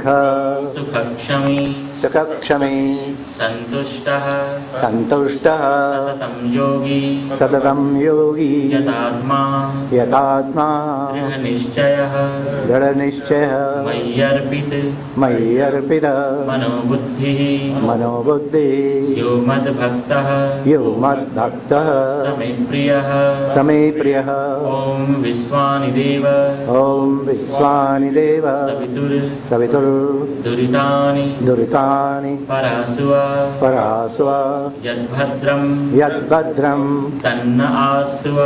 सुखक्षमी सुखक्षमी संतुष्टः संतुष्टः सततं योगी यतात्मा दृढनिश्चयः मय्यर्पित मनोबुद्धिः यो मद्भक्तः समे प्रियः ॐ विश्वानि देव सवितुर्दुरितानि परासुव यद्भद्रं तन्न आस्व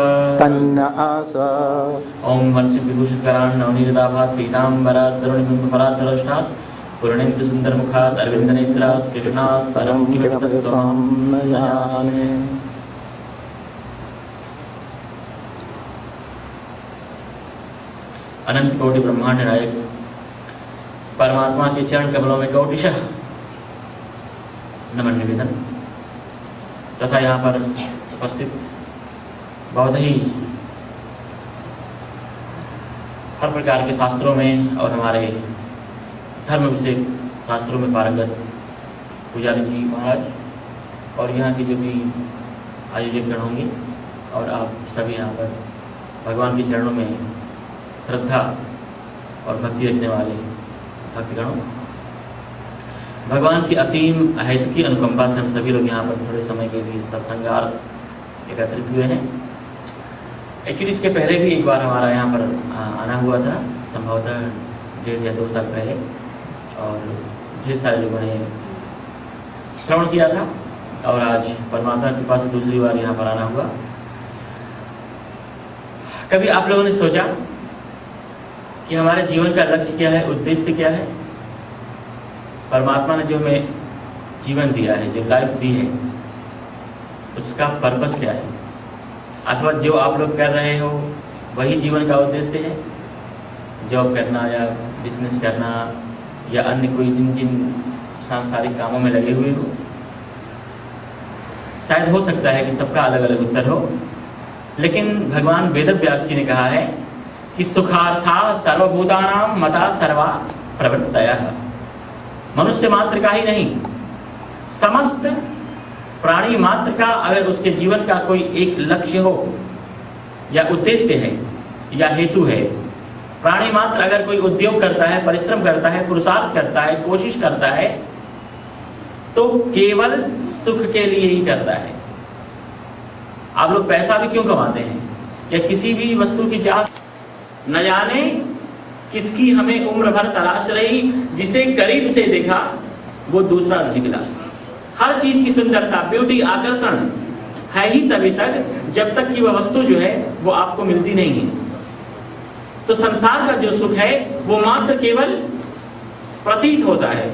ॐ हर्षि विभूषितकरान् नवनीरदाभात् पीताम्बराद्रुणिबिम्बफलाद्रष्टात् पूर्णेन्दु सुन्दरमुखात् अरविन्दनेत्रात् कृष्णात् परं किमपि तत्त्वं न जाने। अनंत कोटि ब्रह्मांड नायक परमात्मा के चरण कमलों में कोटिशः नमन निवेदन तथा यहाँ पर उपस्थित बहुत ही हर प्रकार के शास्त्रों में और हमारे धर्म विषय शास्त्रों में पारंगत पुजारी जी महाराज और यहाँ के जो भी आयोजक गण होंगे और आप सभी यहाँ पर भगवान के चरणों में श्रद्धा और भक्ति रखने वाले भक्तगणों, भगवान की असीम अहेतुकी अनुकंपा से हम सभी लोग यहाँ पर थोड़े समय के लिए सत्संगार्थ एकत्रित हुए हैं। एक्चुअली इसके पहले भी एक बार हमारा यहाँ पर आना हुआ था, संभवतः 1.5 या 2 साल पहले, और ढेर सारे लोगों ने श्रवण किया था और आज परमात्मा की कृपा से दूसरी बार यहाँ पर आना हुआ। कभी आप लोगों ने सोचा कि हमारे जीवन का लक्ष्य क्या है, उद्देश्य क्या है? परमात्मा ने जो हमें जीवन दिया है, जो लाइफ दी है, उसका पर्पस क्या है? अथवा जो आप लोग कर रहे हो वही जीवन का उद्देश्य है? जॉब करना या बिजनेस करना या अन्य कोई जिन सांसारिक कामों में लगे हुए हो? शायद हो सकता है कि सबका अलग अलग उत्तर हो, लेकिन भगवान वेदव्यास जी ने कहा है कि सुखार्था सर्वभूतानां मता सर्वा प्रवृत्तयः। मनुष्य मात्र का ही नहीं, समस्त प्राणी मात्र का अगर उसके जीवन का कोई एक लक्ष्य हो या उद्देश्य है या हेतु है, प्राणी मात्र अगर कोई उद्योग करता है, परिश्रम करता है, पुरुषार्थ करता है, कोशिश करता है, तो केवल सुख के लिए ही करता है। आप लोग पैसा भी क्यों कमाते हैं या किसी भी वस्तु की चाह? न जाने किसकी हमें उम्र भर तलाश रही, जिसे करीब से देखा वो दूसरा निकला। हर चीज की सुंदरता, ब्यूटी, आकर्षण है ही तभी तक जब तक कि वह वस्तु जो है वो आपको मिलती नहीं है। तो संसार का जो सुख है वो मात्र केवल प्रतीत होता है,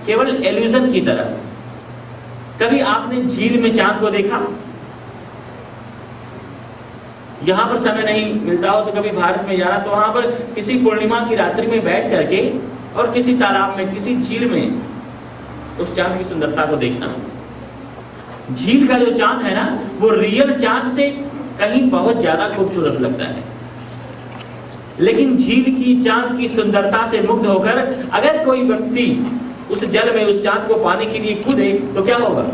केवल इल्यूजन की तरह। कभी आपने झील में चांद को देखा? यहाँ पर समय नहीं मिलता हो तो कभी भारत में जाना, तो वहां पर किसी पूर्णिमा की रात्रि में बैठ करके और किसी तालाब में, किसी झील में उस चांद की सुंदरता को देखना। झील का जो चांद है ना, वो रियल चांद से कहीं बहुत ज्यादा खूबसूरत लगता है। लेकिन झील की चांद की सुंदरता से मुग्ध होकर अगर कोई व्यक्ति उस जल में उस चांद को पाने के लिए कूदे तो क्या होगा?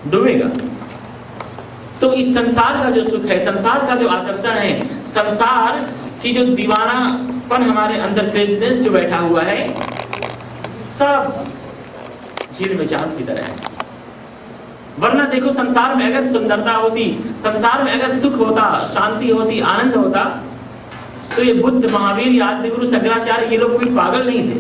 डूबेगा। तो इस संसार का जो सुख है, संसार का जो आकर्षण है, संसार की जो दीवानापन हमारे अंदर, क्रेजीनेस जो बैठा हुआ है, सब झील में चांद की तरह है। वरना देखो, संसार में अगर सुंदरता होती, संसार में अगर सुख होता, शांति होती, आनंद होता, तो ये बुद्ध, महावीर या आदिगुरु शंकराचार्य, ये लोग कोई पागल नहीं थे।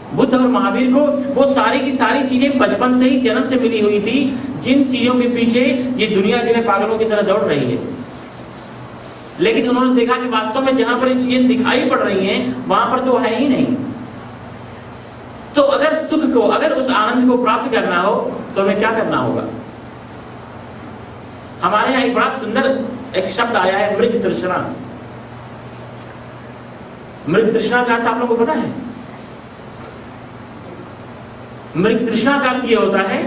बुद्ध और महावीर को वो सारी की सारी चीजें बचपन से ही जन्म से मिली हुई थी, जिन चीजों के पीछे ये दुनिया जो है पागलों की तरह दौड़ रही है। लेकिन उन्होंने देखा कि वास्तव में जहां पर ये चीजें दिखाई पड़ रही हैं, वहां पर तो है ही नहीं। तो अगर सुख को, अगर उस आनंद को प्राप्त करना हो तो हमें क्या करना होगा? हमारे यहाँ एक बड़ा सुंदर एक शब्द आया है, मृग तृष्णा। मृग तृष्णा का अर्थ आप लोगों को पता है? मृग तृष्णा का अर्थ यह होता है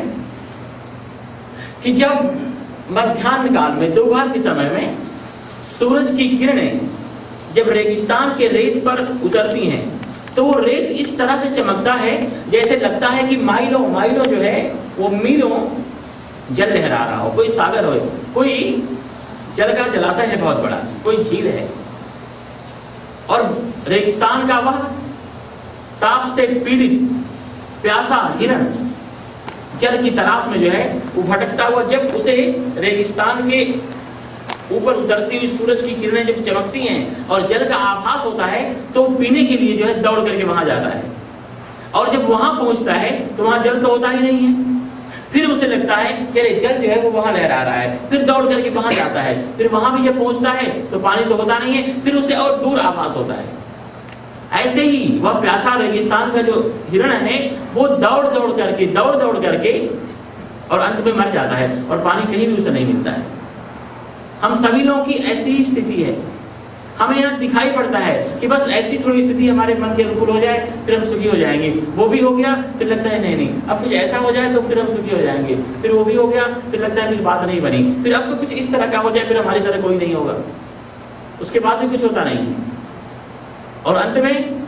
कि जब मध्याह्न काल में, दोपहर के समय में सूरज की किरणें जब रेगिस्तान के रेत पर उतरती हैं तो वो रेत इस तरह से चमकता है जैसे लगता है कि माइलों माइलों जो है वो मीलों जल लहरा रहा हो, कोई सागर हो, कोई जल का जलाशय है बहुत बड़ा, कोई झील है। और रेगिस्तान का वह ताप से पीड़ित प्यासा हिरण जल की तलाश में जो है वो भटकता हुआ, जब उसे रेगिस्तान के ऊपर उतरती हुई सूरज की किरणें जब चमकती हैं और जल का आभास होता है तो पीने के लिए जो है दौड़ करके वहां जाता है। और जब वहां पहुंचता है तो वहां जल तो होता ही नहीं है, फिर उसे लगता है कि अरे जल जो है वो वहां लहरा रहा है, फिर दौड़ करके वहां जाता है, फिर वहां भी जब पहुंचता है तो पानी तो होता नहीं है, फिर उसे और दूर आभास होता है। ऐसे ही वह प्यासा रेगिस्तान का जो हिरण है वो दौड़ दौड़ करके और अंत में मर जाता है और पानी कहीं भी उसे नहीं मिलता है। हम सभी लोगों की ऐसी ही स्थिति है। हमें यहाँ दिखाई पड़ता है कि बस ऐसी थोड़ी स्थिति हमारे मन के अनुकूल हो जाए फिर हम सुखी हो जाएंगे, वो भी हो गया फिर लगता है नहीं अब कुछ ऐसा हो जाए तो फिर हम सुखी हो जाएंगे, फिर वो भी हो गया फिर लगता है कुछ बात नहीं बनी, फिर अब तो कुछ इस तरह का हो जाए फिर हमारी तरह कोई नहीं होगा, उसके बाद भी कुछ होता नहीं है और अंत में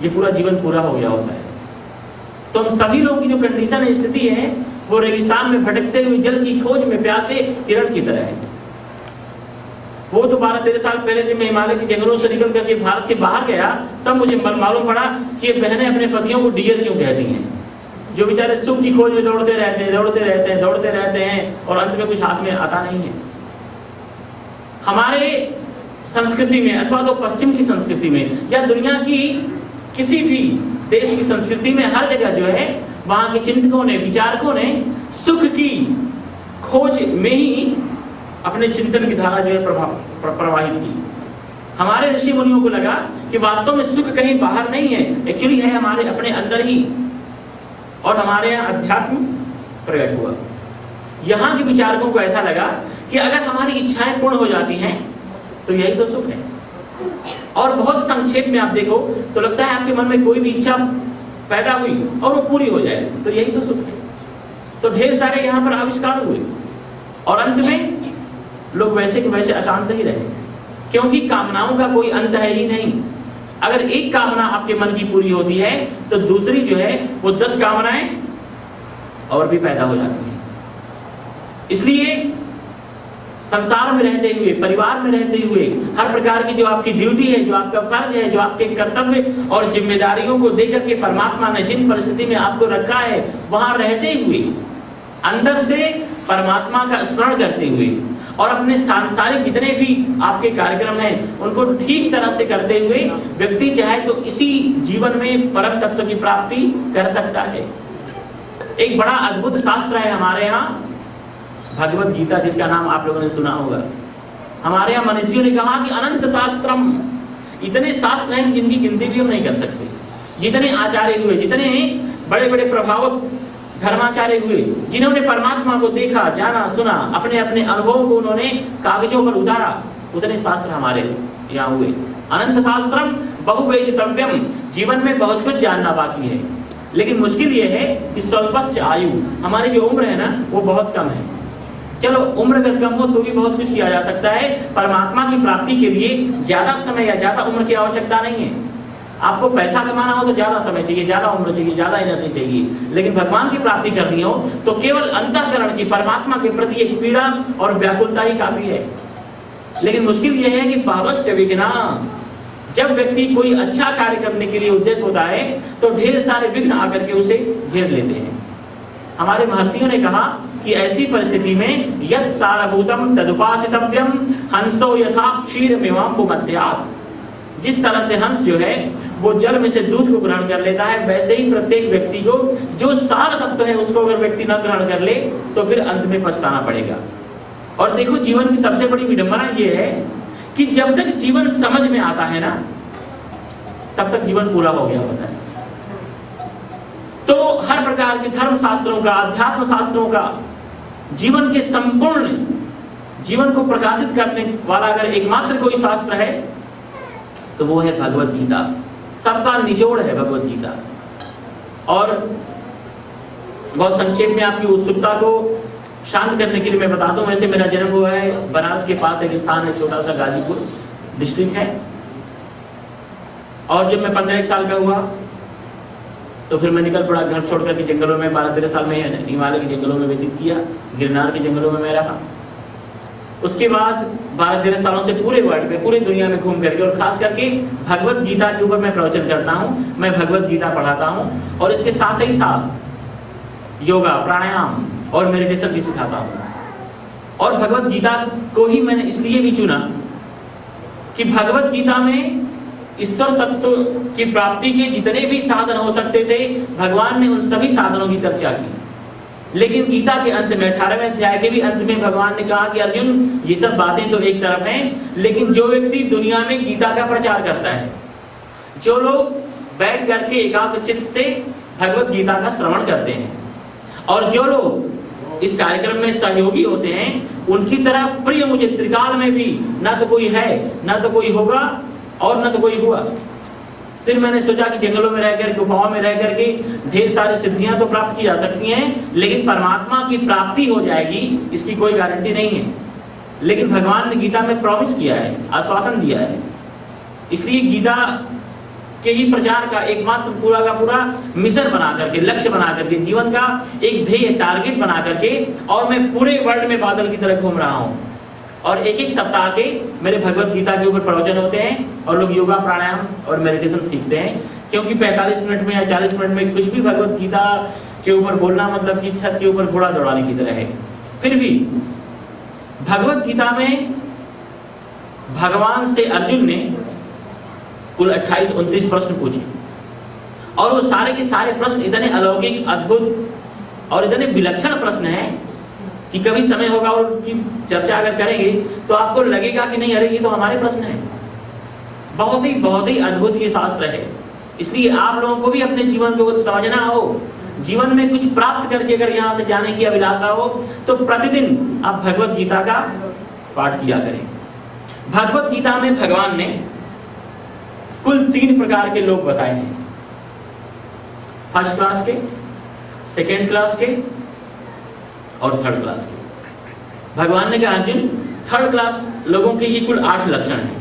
ये पूरा जीवन पूरा हो गया होता है। तो हम सभी लोगों की जो कंडीशन है, स्थिति है, वो रेगिस्तान में भटकते हुए जल की खोज में प्यासे हिरण की तरह है। वो तो 12-13 साल पहले जब मैं हिमालय के जंगलों से निकल करके भारत के बाहर गया तब मुझे मालूम पड़ा कि ये बहनें अपने पतियों को डियर क्यों कहती हैं, जो बेचारे सुख की खोज में दौड़ते रहते हैं और अंत में कुछ हाथ में आता नहीं है। हमारे संस्कृति में अथवा तो पश्चिम की संस्कृति में या दुनिया की किसी भी देश की संस्कृति में हर जगह जो है वहां के चिंतकों ने, विचारकों ने सुख की खोज में ही अपने चिंतन की धारा जो है प्रवाहित की। हमारे ऋषि मुनियों को लगा कि वास्तव में सुख कहीं बाहर नहीं है, एक्चुअली है हमारे अपने अंदर ही, और हमारे यहाँ अध्यात्म प्रकट हुआ। यहाँ के विचारकों को ऐसा लगा कि अगर हमारी इच्छाएं पूर्ण हो जाती हैं तो यही तो सुख है। और बहुत संक्षेप में आप देखो तो लगता है आपके मन में कोई भी इच्छा पैदा हुई और वो पूरी हो जाए तो यही तो सुख है। तो ढेर सारे यहाँ पर आविष्कार हुए और अंत में लोग वैसे के वैसे अशांत ही रहे, क्योंकि कामनाओं का कोई अंत है ही नहीं। अगर एक कामना आपके मन की पूरी होती है तो दूसरी जो है वो 10 कामनाएं और भी पैदा हो जाती हैं। इसलिए संसार में रहते हुए, परिवार में रहते हुए, हर प्रकार की जो आपकी ड्यूटी है, जो आपका फर्ज है, जो आपके कर्तव्य और जिम्मेदारियों को देकर के परमात्मा ने जिन परिस्थिति में आपको रखा है वहां रहते हुए अंदर से परमात्मा का स्मरण करते हुए और अपने सांसारिक जितने भी आपके कार्यक्रम हैं उनको ठीक तरह से करते हुए व्यक्ति चाहे तो इसी जीवन में परम तत्व की प्राप्ति कर सकता है। एक बड़ा अद्भुत शास्त्र है हमारे यहाँ भगवत गीता, जिसका नाम आप लोगों ने सुना होगा। हमारे यहाँ मनीषियों ने कहा कि अनंत शास्त्रम, इतने शास्त्र हैं जिनकी गिनती भी हम नहीं कर सकते। जितने आचार्य हुए, जितने बड़े बड़े प्रभावक धर्माचार्य हुए, जिन्होंने परमात्मा को देखा, जाना, सुना, अपने अपने अनुभवों को उन्होंने कागजों पर उतारा, उतने शास्त्र हमारे यहाँ हुए। अनंत शास्त्रम बहुवेदितव्यम, जीवन में बहुत कुछ जानना बाकी है, लेकिन मुश्किल ये है कि स्वल्पस्य आयु, हमारी जो उम्र है ना वो बहुत कम है। चलो उम्र अगर कम हो तो भी बहुत कुछ किया जा सकता है। परमात्मा की प्राप्ति के लिए ज्यादा समय या ज्यादा उम्र की आवश्यकता नहीं है। आपको पैसा कमाना हो तो ज्यादा समय चाहिए, ज्यादा उम्र चाहिए, ज्यादा एनर्जी चाहिए, लेकिन भगवान की प्राप्ति करनी हो तो केवल अंतःकरण की परमात्मा के प्रति एक पीड़ा और व्याकुलता ही काफी है। लेकिन मुश्किल यह है कि पावश्च विघ्ना, जब व्यक्ति कोई अच्छा कार्य करने के लिए उद्यत होता है तो ढेर सारे विघ्न आकर के उसे घेर लेते हैं। हमारे महर्षियों ने कहा कि ऐसी परिस्थिति में यत् सारभूतम तदुपासितव्यम हंसो यथा क्षीरमिवाम्बुमध्यात्, जिस तरह से हंस जो है वो जल में से दूध को ग्रहण कर लेता है, वैसे ही प्रत्येक व्यक्ति को जो सार तत्व है उसको अगर व्यक्ति न ग्रहण कर ले तो फिर अंत में पछताना पड़ेगा। और देखो जीवन की सबसे बड़ी विडंबना ये है कि जब तक जीवन समझ में आता है ना तब तक जीवन पूरा हो गया होता है। तो हर प्रकार के धर्म शास्त्रों का, अध्यात्म शास्त्रों का, जीवन के संपूर्ण जीवन को प्रकाशित करने वाला अगर एकमात्र कोई शास्त्र है तो वो है भगवत गीता। सबका निचोड़ है भगवत गीता। और बहुत संक्षेप में आपकी उत्सुकता को शांत करने के लिए मैं बताता हूँ। वैसे मेरा जन्म हुआ है बनारस के पास एक स्थान है छोटा सा गाजीपुर, डिस्ट्रिक्ट है। और जब मैं 15 साल का हुआ तो फिर मैं निकल पड़ा घर छोड़कर के जंगलों में। 12-13 साल में हिमालय के जंगलों में व्यतीत किया, गिरनार के जंगलों में मैं रहा। उसके बाद 12-13 सालों से पूरे वर्ल्ड में, पूरी दुनिया में घूम करके, और खास करके भगवत गीता के ऊपर मैं प्रवचन करता हूँ, मैं भगवत गीता पढ़ाता हूँ, और इसके साथ ही साथ योगा, प्राणायाम और मेडिटेशन भी सिखाता हूँ। और भगवत गीता को ही मैंने इसलिए भी चुना कि भगवत गीता में ईश्वर तत्व की प्राप्ति के जितने भी साधन हो सकते थे, भगवान ने उन सभी साधनों की चर्चा की। लेकिन गीता के अंत में 18वें अध्याय के भी अंत में भगवान ने कहा कि अर्जुन, ये सब बातें तो एक तरफ हैं, लेकिन जो व्यक्ति दुनिया में गीता का प्रचार करता है, जो लोग बैठ करके एकाग्रचित्त से भगवत गीता का श्रवण करते हैं, और जो लोग इस कार्यक्रम में सहयोगी होते हैं, उनकी तरह प्रिय मुझे त्रिकाल में भी ना तो कोई है, ना तो कोई होगा, और न तो कोई हुआ। फिर मैंने सोचा कि जंगलों में रहकर, गुफाओं में रह करके ढेर सारी सिद्धियां तो प्राप्त की जा सकती हैं, लेकिन परमात्मा की प्राप्ति हो जाएगी इसकी कोई गारंटी नहीं है। लेकिन भगवान ने गीता में प्रॉमिस किया है, आश्वासन दिया है। इसलिए गीता के ही प्रचार का एकमात्र पूरा का पूरा मिशन बना करके, लक्ष्य बना करके, जीवन का एक ध्येय, टारगेट बना करके, और मैं पूरे वर्ल्ड में बादल की तरह घूम रहा हूँ। और एक सप्ताह के मेरे भगवत गीता के ऊपर प्रवचन होते हैं, और लोग योगा, प्राणायाम और मेडिटेशन सीखते हैं। क्योंकि 45 मिनट में या 40 मिनट में कुछ भी भगवत गीता के ऊपर बोलना मतलब कि छत के ऊपर घोड़ा दौड़ाने की तरह है। फिर भी भगवत गीता में भगवान से अर्जुन ने कुल 28-29 प्रश्न पूछे, और वो सारे के सारे प्रश्न इतने अलौकिक, अद्भुत और इतने विलक्षण प्रश्न हैं कि कभी समय होगा और उनकी चर्चा अगर करेंगे तो आपको लगेगा कि नहीं, अरे ये तो हमारे प्रश्न है। बहुत ही अद्भुत ये शास्त्र है। इसलिए आप लोगों को भी अपने जीवन को समझना हो, जीवन में कुछ प्राप्त करके अगर यहाँ से जाने की अभिलाषा हो, तो प्रतिदिन आप भगवत गीता का पाठ किया करें। भगवत गीता में भगवान ने कुल 3 प्रकार के लोग बताए हैं, फर्स्ट क्लास के, सेकेंड क्लास के और थर्ड क्लास के। भगवान ने कहा अर्जुन, थर्ड क्लास लोगों के ये कुल 8 लक्षण हैं।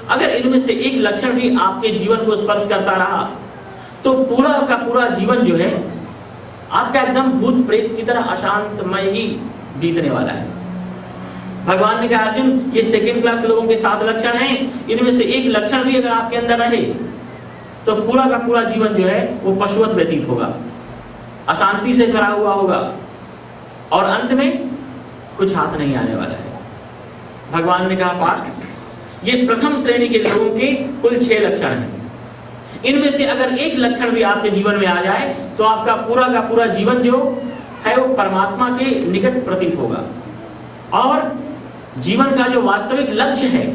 अगर इनमें से एक लक्षण भी आपके जीवन को स्पर्श करता रहा तो पूरा का पूरा जीवन जो है आपका एकदम भूत प्रेत की तरह अशांतमय ही बीतने वाला है। भगवान ने कहा अर्जुन, ये सेकेंड क्लास लोगों के 7 लक्षण हैं, इनमें से एक लक्षण भी अगर आपके अंदर रहे तो पूरा का पूरा जीवन जो है वो पशुवत व्यतीत होगा, अशांति से भरा हुआ होगा, और अंत में कुछ हाथ नहीं आने वाला है। भगवान ने कहा पार्थ, ये प्रथम श्रेणी के लोगों के कुल 6 लक्षण हैं। इनमें से अगर एक लक्षण भी आपके जीवन में आ जाए तो आपका पूरा का पूरा जीवन जो है वो परमात्मा के निकट प्रतीत होगा, और जीवन का जो वास्तविक लक्ष्य है,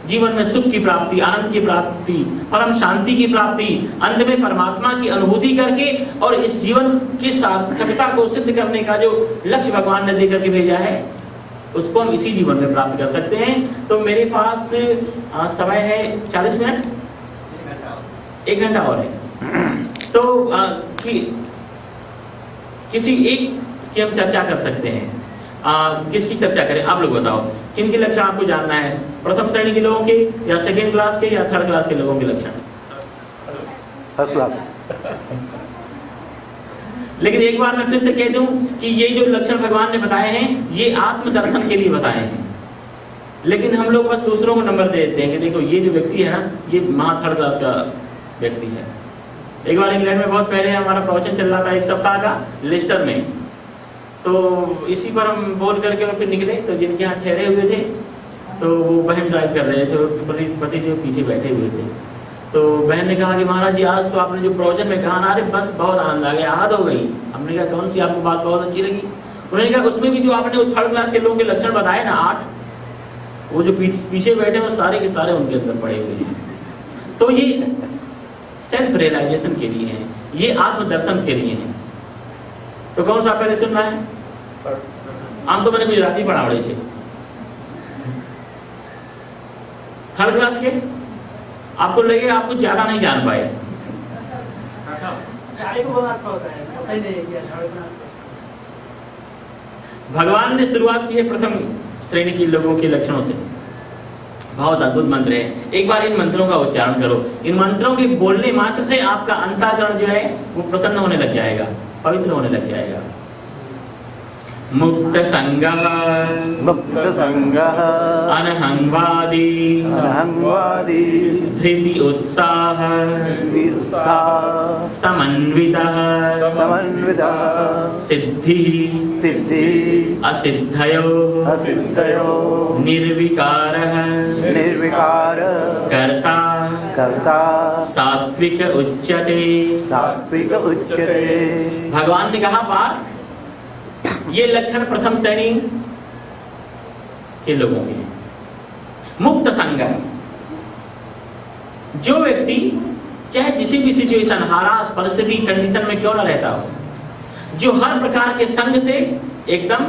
जीवन में सुख की प्राप्ति, आनंद की प्राप्ति, परम शांति की प्राप्ति, अंत में परमात्मा की अनुभूति करके और इस जीवन की सार्थकता को सिद्ध करने का जो लक्ष्य भगवान ने देकर के भेजा है, उसको हम इसी जीवन में प्राप्त कर सकते हैं। तो मेरे पास समय है 40 मिनट, 1 घंटा और है, तो किसी एक की हम चर्चा कर सकते हैं। किसकी चर्चा करें, आप लोग बताओ, किन के लक्षण आपको जानना है? प्रथम श्रेणी के लोगों के, या सेकेंड क्लास के, या थर्ड क्लास के लोगों के लक्षण? First class. लेकिन एक बार मैं फिर से कह दूं कि ये जो लक्षण भगवान ने बताए हैं ये आत्मदर्शन के लिए बताए हैं, लेकिन हम लोग बस दूसरों को नंबर दे देते हैं कि देखो ये जो व्यक्ति है ना, ये महा थर्ड क्लास का व्यक्ति है। एक बार इंग्लैंड में बहुत पहले हमारा प्रवचन चल रहा था 1 सप्ताह का लेस्टर में, तो इसी पर हम बोल करके और फिर निकले, तो जिनके यहाँ ठहरे हुए थे तो वो बहन ड्राइव कर रहे थे, पति जो पीछे बैठे हुए थे। तो बहन ने कहा कि महाराज जी आज तो आपने जो प्रवचन में कहा ना, अरे बस बहुत आनंद आ गया, याद हो गई। हमने कहा कौन सी आपको बात बहुत अच्छी लगी? उन्होंने कहा उसमें भी जो आपने थर्ड क्लास के लोगों के लक्षण बताए ना 8, वो जो पीछे बैठे हैं वो सारे के सारे उनके अंदर पड़े हुए हैं। तो ये सेल्फ रियलाइजेशन के लिए है, ये आत्मदर्शन के लिए है। तो कौन सा पहले सुनना है? आम तो मैंने गुजराती पढ़ा बड़े से। थर्ड क्लास के आपको लगेगा आप कुछ ज्यादा नहीं जान पाए। भगवान ने शुरुआत की है प्रथम श्रेणी के लोगों के लक्षणों से। बहुत अद्भुत मंत्र है। एक बार इन मंत्रों का उच्चारण करो। इन मंत्रों के बोलने मात्र से आपका अंतःकरण जो है वो प्रसन्न होने लग जाएगा, पवित्र होने लग जाएगा। मुक्त संगः अनहंवादी धृति उत्साह समन्वितः सिद्धि असिद्धयोः निर्विकारः कर्ता सात्विक उच्यते। भगवान ने कहा पार्थ, ये लक्षण प्रथम श्रेणी के लोगों के। मुक्त संग, जो व्यक्ति चाहे किसी भी सिचुएशन, हालात, परिस्थिति, कंडीशन में क्यों ना रहता हो, जो हर प्रकार के संग से एकदम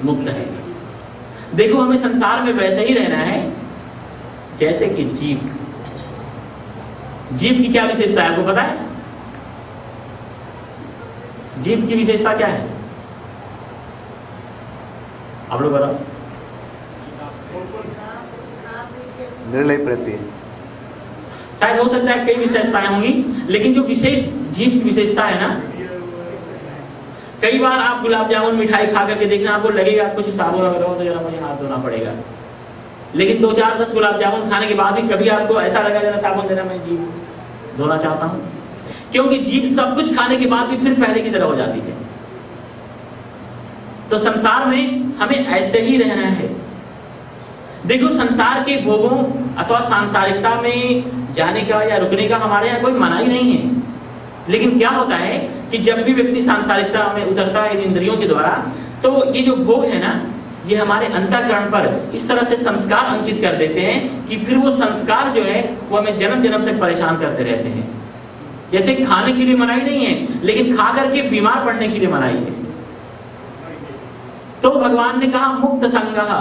मुक्त है। देखो, हमें संसार में वैसे ही रहना है जैसे कि जीव। जीव की क्या विशेषता है, आपको पता है? जीव की विशेषता क्या है, आप लोग बताओ। निर्लय प्रति, शायद हो सकता है कई विशेषताएं होंगी, लेकिन जो विशेष जीव की विशेषता है ना, कई बार आप गुलाब जामुन मिठाई खा करके देखना, आपको लगेगा कुछ साबुन लग रहा हो तो जरा मुझे हाथ धोना पड़ेगा, लेकिन 2-4-10 गुलाब जामुन खाने के बाद भी कभी आपको ऐसा लगा जरा साबुन देना, मैं जीभ धोना चाहता हूं। क्योंकि जीभ सब कुछ खाने के बाद भी फिर पहले की तरह हो जाती है। तो संसार में हमें ऐसे ही रहना है। देखो, संसार के भोगों अथवा सांसारिकता में जाने का या रुकने का हमारे यहाँ कोई मना ही नहीं है। लेकिन क्या होता है कि जब भी व्यक्ति सांसारिकता में उतरता है इंद्रियों के द्वारा, तो ये जो भोग है ना, ये हमारे अंतःकरण पर इस तरह से संस्कार अंकित कर देते हैं कि फिर वो संस्कार जो है वो हमें जन्म जन्म तक परेशान करते रहते हैं। जैसे खाने के लिए मनाही नहीं है, लेकिन खा करके बीमार पड़ने के लिए मनाही है। तो भगवान ने कहा मुक्त संगः,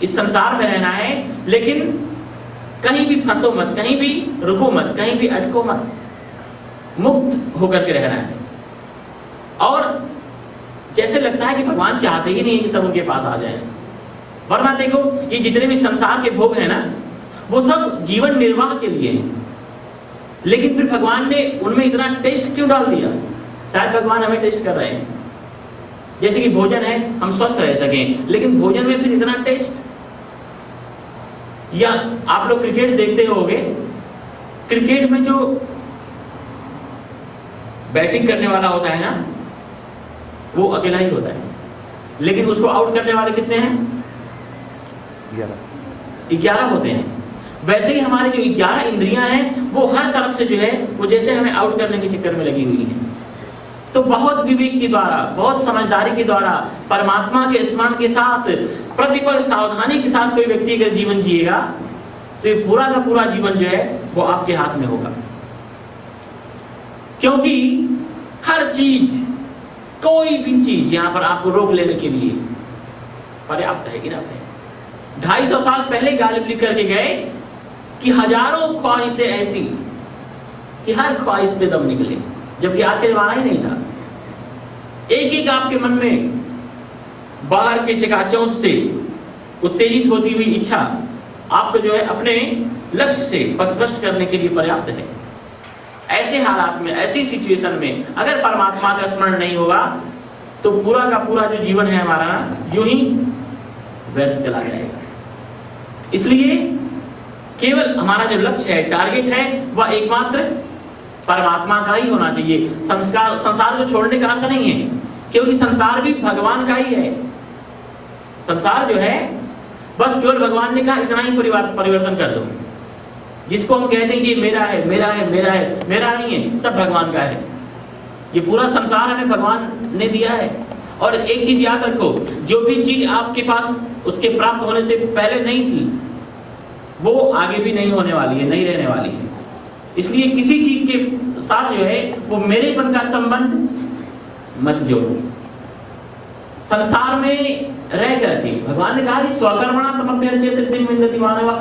इस संसार में रहना है, लेकिन कहीं भी फंसो मत, कहीं भी रुको मत, कहीं भी अटको मत, मुक्त होकर के रहना है। और जैसे लगता है कि भगवान चाहते ही नहीं कि सब उनके पास आ जाए, वरना देखो ये जितने भी संसार के भोग हैं ना, वो सब जीवन निर्वाह के लिए हैं। लेकिन फिर भगवान ने उनमें इतना टेस्ट क्यों डाल दिया? शायद भगवान हमें टेस्ट कर रहे हैं। जैसे कि भोजन है, हम स्वस्थ रह सकें, लेकिन भोजन में फिर इतना टेस्ट। या आप लोग क्रिकेट देखते होंगे, क्रिकेट में जो बैटिंग करने वाला होता है ना, वो अकेला ही होता है, लेकिन उसको आउट करने वाले कितने हैं? 11 होते हैं। वैसे ही हमारी जो 11 इंद्रियां हैं, वो हर तरफ से जो है वो जैसे हमें आउट करने के चक्कर में लगी हुई है। तो बहुत विवेक के द्वारा, बहुत समझदारी के द्वारा, परमात्मा के स्मरण के साथ, प्रतिपल सावधानी के साथ कोई व्यक्ति अगर जीवन जिएगा, तो ये पूरा का पूरा जीवन जो है वो आपके हाथ में होगा। क्योंकि हर चीज, कोई भी चीज यहां पर आपको रोक लेने के लिए पर्याप्त है, इनफ है। 250 साल पहले गालिब लिख करके गए कि हजारों ख्वाहिशें ऐसी कि हर ख्वाहिश पे दम निकले, जबकि आज का जमाना ही नहीं था। एक एक आपके मन में बाहर के चकाचौंध से उत्तेजित होती हुई इच्छा आपको जो है अपने लक्ष्य से पथभ्रष्ट करने के लिए पर्याप्त है। ऐसे हालात में, ऐसी सिचुएशन में अगर परमात्मा का स्मरण नहीं होगा, तो पूरा का पूरा जो जीवन है हमारा ना, यूं ही व्यर्थ चला जाएगा। इसलिए केवल हमारा जो लक्ष्य है, टारगेट है, वह एकमात्र परमात्मा का ही होना चाहिए। संसार को छोड़ने का अर्थ नहीं है, क्योंकि संसार भी भगवान का ही है। संसार जो है बस केवल भगवान ने कहा इतना ही परिवर्तन कर दो। जिसको हम कहते हैं कि मेरा है, मेरा है, मेरा है, मेरा नहीं है, सब भगवान का है। ये पूरा संसार हमें भगवान ने दिया है। और एक चीज याद रखो, जो भी चीज आपके पास उसके प्राप्त होने से पहले नहीं थी, वो आगे भी नहीं होने वाली है, नहीं रहने वाली है। इसलिए किसी चीज के साथ जो है वो मेरेपन का संबंध मत जोड़ो। संसार में रह करके भगवान ने कहा कि स्वकर्मणा तमभ्यर्च्य सिद्धिं विन्दति मानवः।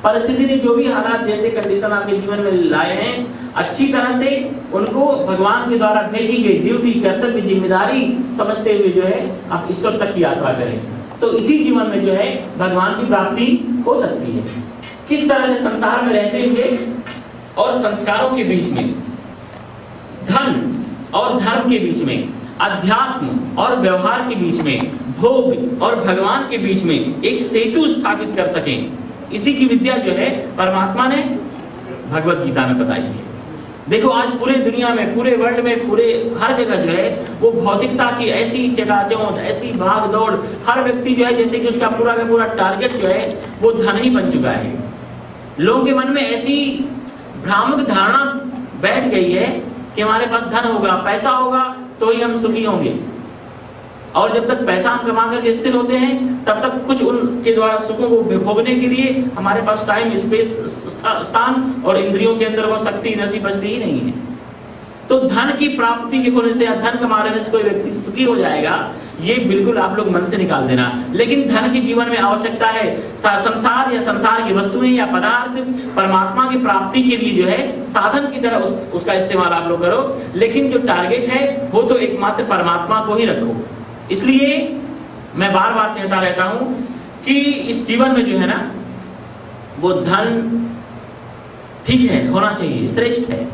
परिस्थिति ने जो भी हालात, जैसे कंडीशन आपके जीवन में लाए हैं, अच्छी तरह से उनको भगवान के द्वारा भेजी गई ड्यूटी, कर्तव्य, जिम्मेदारी समझते हुए जो है आप ईश्वर तक की यात्रा करें। तो इसी जीवन में जो है भगवान की प्राप्ति हो सकती है। किस तरह से संसार में रहते हुए और संस्कारों के बीच में, धन और धर्म के बीच में, अध्यात्म और व्यवहार के बीच में, भोग और भगवान के बीच में एक सेतु स्थापित कर सकें, इसी की विद्या जो है परमात्मा ने भगवत गीता में बताई है। देखो आज पूरे दुनिया में, पूरे वर्ल्ड में, पूरे हर जगह जो है वो भौतिकता की ऐसी चकाचौंध, ऐसी भाग दौड़, हर व्यक्ति जो है जैसे कि उसका पूरा का पूरा टारगेट जो है वो धन ही बन चुका है। लोगों के मन में ऐसी भ्रामक धारणा बैठ गई है कि हमारे पास धन होगा, पैसा होगा तो ही हम सुखी होंगे, और जब तक पैसा हम कमा करके स्थिर होते हैं तब तक कुछ उनके द्वारा सुखों को भोगने के लिए हमारे पास टाइम, स्पेस, स्थान और इंद्रियों के अंदर वो शक्ति, एनर्जी बचती ही नहीं है। तो धन की प्राप्ति के होने से या धन कमा लेने से कोई व्यक्ति सुखी हो जाएगा, ये बिल्कुल आप लोग मन से निकाल देना। लेकिन धन की जीवन में आवश्यकता है, संसार या संसार की वस्तुएं या पदार्थ परमात्मा की प्राप्ति के लिए जो है साधन की तरह उसका इस्तेमाल आप लोग करो, लेकिन जो टारगेट है वो तो एकमात्र परमात्मा को ही रखो। इसलिए मैं बार बार कहता रहता हूं कि इस जीवन में जो है ना वो धन ठीक है, होना चाहिए, श्रेष्ठ है,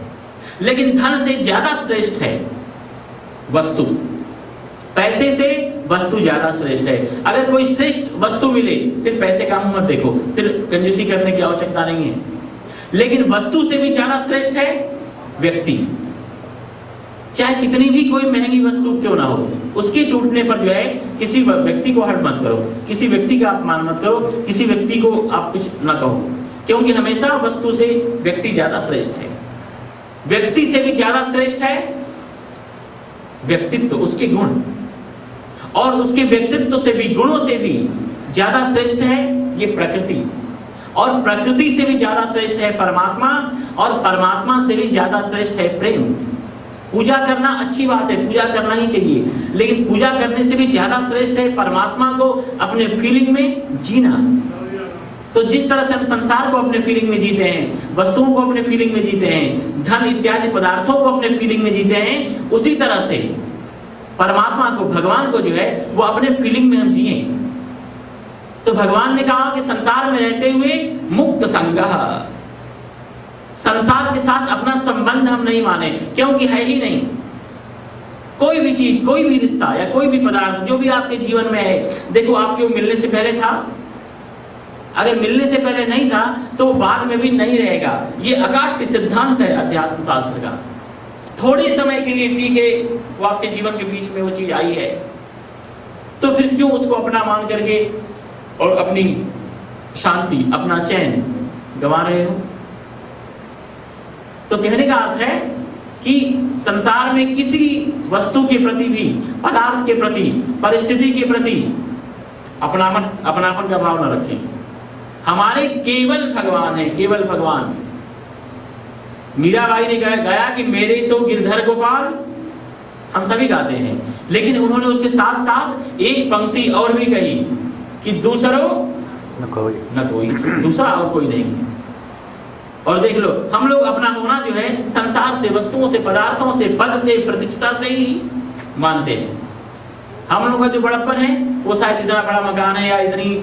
लेकिन धन से ज्यादा श्रेष्ठ है वस्तु। पैसे से वस्तु ज्यादा श्रेष्ठ है। अगर कोई श्रेष्ठ वस्तु मिले फिर पैसे का मुंह मत देखो, फिर कंजूसी करने की आवश्यकता नहीं है। लेकिन वस्तु से भी ज्यादा श्रेष्ठ है व्यक्ति। चाहे कितनी भी कोई महंगी वस्तु क्यों ना हो, उसके टूटने पर जो है किसी व्यक्ति को हर्ट मत करो, किसी व्यक्ति का अपमान मत करो, किसी व्यक्ति को आप कुछ ना कहो, क्योंकि हमेशा वस्तु से व्यक्ति ज्यादा श्रेष्ठ है। व्यक्ति से भी ज्यादा श्रेष्ठ है व्यक्तित्व, उसके गुण, और उसके व्यक्तित्व से भी, गुणों से भी ज्यादा श्रेष्ठ है ये प्रकृति, और प्रकृति से भी ज्यादा श्रेष्ठ है परमात्मा, और परमात्मा से भी ज्यादा श्रेष्ठ है प्रेम। पूजा करना अच्छी बात है, पूजा करना ही चाहिए, लेकिन पूजा करने से भी ज्यादा श्रेष्ठ है परमात्मा को अपने फीलिंग में जीना। तो जिस तरह से हम संसार को अपने फीलिंग में जीते हैं, वस्तुओं को अपने फीलिंग में जीते हैं, धन इत्यादि पदार्थों को अपने फीलिंग में जीते हैं, उसी तरह से परमात्मा को, भगवान को जो है वो अपने फीलिंग में हम जिए। तो भगवान ने कहा कि संसार में रहते हुए मुक्त संगः, संसार के साथ अपना संबंध हम नहीं माने, क्योंकि है ही नहीं। कोई भी चीज, कोई भी रिश्ता या कोई भी पदार्थ जो भी आपके जीवन में है, देखो आपके मिलने से पहले था, अगर मिलने से पहले नहीं था तो बाद में भी नहीं रहेगा। ये अकाट्य सिद्धांत है अध्यात्म शास्त्र का। थोड़े समय के लिए ठीक है, वो आपके जीवन के बीच में वो चीज आई है, तो फिर क्यों उसको अपना मान करके और अपनी शांति, अपना चैन गंवा रहे हो? तो कहने का अर्थ है कि संसार में किसी वस्तु के प्रति भी, पदार्थ के प्रति, परिस्थिति के प्रति अपनापन का भाव न रखें। हमारे केवल भगवान है, केवल भगवान। मीराबाई ने गाया कि मेरे तो गिरधर गोपाल, हम सभी गाते हैं, लेकिन उन्होंने उसके साथ साथ एक पंक्ति और भी कही कि दूसरों न कोई, दूसरा और कोई नहीं। और देख लो, हम लोग अपना होना जो है संसार से, वस्तुओं से, पदार्थों से, पद से, प्रतिष्ठा से ही मानते हैं। हम लोग का जो बड़प्पन है वो शायद इतना बड़ा मकान है या इतनी